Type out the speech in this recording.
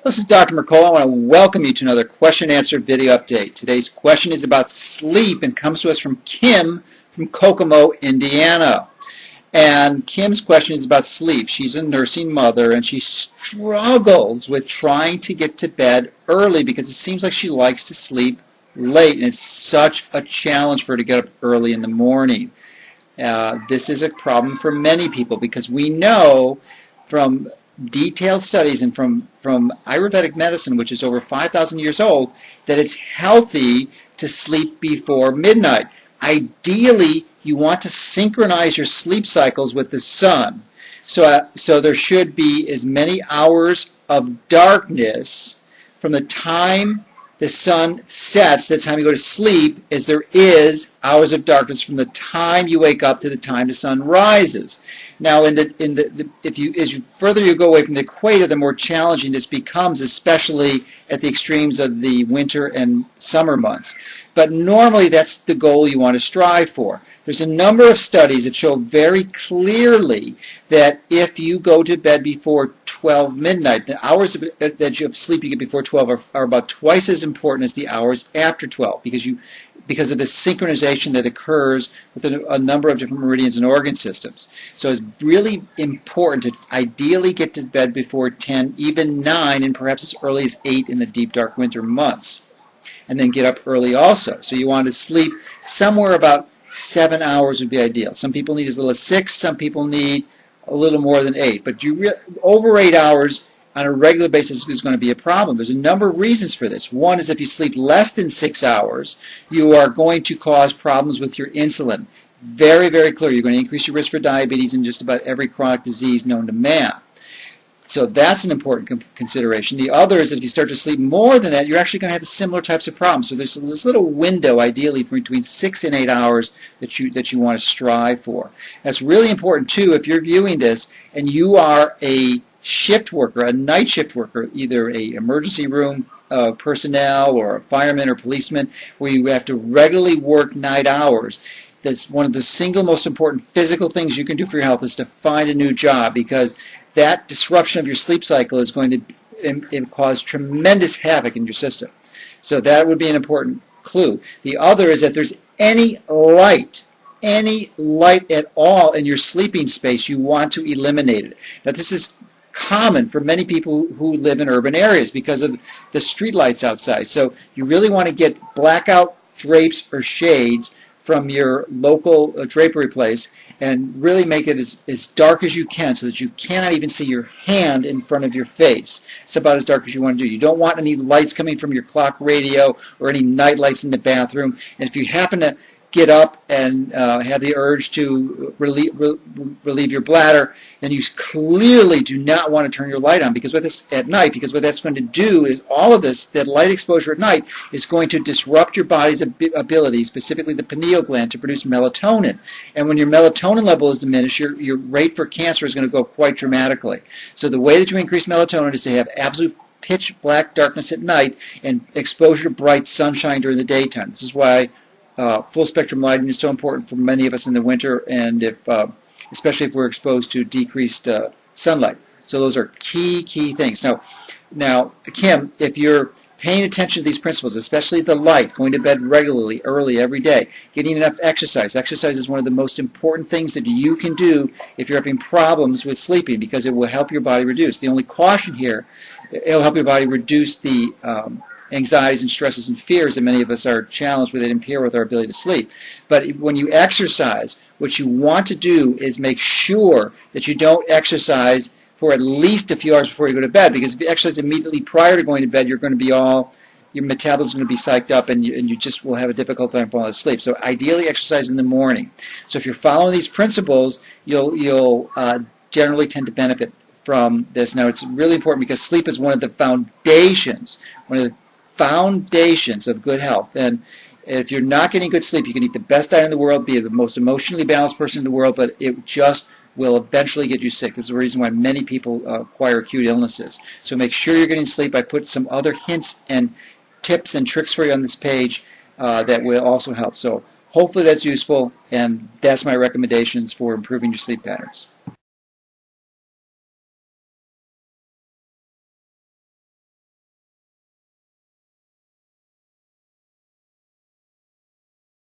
This is Dr. Mercola. I want to welcome you to another question and answer video update. Today's question is about sleep and comes to us from Kim from Kokomo, Indiana. And Kim's question is about sleep. She's a nursing mother and she struggles with trying to get to bed early because it seems like she likes to sleep late, and it's such a challenge for her to get up early in the morning. This is a problem for many people because we know from detailed studies and from Ayurvedic medicine, which is over 5,000 years old, that it's healthy to sleep before midnight. Ideally, you want to synchronize your sleep cycles with the sun. So there should be as many hours of darkness from the time the sun sets to the time you go to sleep as there is hours of darkness from the time you wake up to the time the sun rises. Now, as you further go away from the equator, the more challenging this becomes, especially at the extremes of the winter and summer months. But normally, that's the goal you want to strive for. There's a number of studies that show very clearly that if you go to bed before 12 midnight, the hours that you have sleep you get before 12 are about twice as important as the hours after 12 because of the synchronization that occurs with a number of different meridians and organ systems. So it's really important to ideally get to bed before 10, even 9, and perhaps as early as 8 in the deep dark winter months. And then get up early also. So you want to sleep somewhere about 7 hours would be ideal. Some people need as little as 6, some people need a little more than 8. But over 8 hours on a regular basis is going to be a problem. There's a number of reasons for this. One is if you sleep less than 6 hours, you are going to cause problems with your insulin. Very, very clear. You're going to increase your risk for diabetes and just about every chronic disease known to man. So that's an important consideration. The other is that if you start to sleep more than that, you're actually going to have similar types of problems. So there's this little window, ideally, between 6 and 8 hours that you want to strive for. That's really important, too, if you're viewing this and you are a shift worker, a night shift worker, either a emergency room personnel or a fireman or policeman, where you have to regularly work night hours. That's one of the single most important physical things you can do for your health is to find a new job, because that disruption of your sleep cycle is going to cause tremendous havoc in your system. So that would be an important clue. The other is that there's any light at all in your sleeping space, you want to eliminate it. Now, this is common for many people who live in urban areas because of the street lights outside. So you really want to get blackout drapes or shades from your local drapery place and really make it as dark as you can so that you cannot even see your hand in front of your face. It's about as dark as you want to do. You don't want any lights coming from your clock radio or any night lights in the bathroom. And if you happen to get up and have the urge to relieve your bladder, then you clearly do not want to turn your light on at night, because what that's going to do is all of this, that light exposure at night, is going to disrupt your body's ability, specifically the pineal gland, to produce melatonin. And when your melatonin level is diminished, your rate for cancer is going to go quite dramatically. So the way that you increase melatonin is to have absolute pitch black darkness at night and exposure to bright sunshine during the daytime. This is why full spectrum lighting is so important for many of us in the winter, and especially if we're exposed to decreased sunlight. So those are key things. Now, Kim, if you're paying attention to these principles, especially the light, going to bed regularly, early, every day, getting enough exercise. Exercise is one of the most important things that you can do if you're having problems with sleeping, because it will help your body reduce. The only caution here, it'll help your body reduce the anxieties and stresses and fears that many of us are challenged with, that impair with our ability to sleep. But when you exercise, what you want to do is make sure that you don't exercise for at least a few hours before you go to bed, because if you exercise immediately prior to going to bed, you're going to be your metabolism is going to be psyched up, and you just will have a difficult time falling asleep. So ideally exercise in the morning. So if you're following these principles, you'll generally tend to benefit from this. Now, it's really important because sleep is one of the foundations of good health. And if you're not getting good sleep, you can eat the best diet in the world, be the most emotionally balanced person in the world, but it just will eventually get you sick. This is the reason why many people acquire acute illnesses. So make sure you're getting sleep. I put some other hints and tips and tricks for you on this page that will also help. So hopefully that's useful, and that's my recommendations for improving your sleep patterns.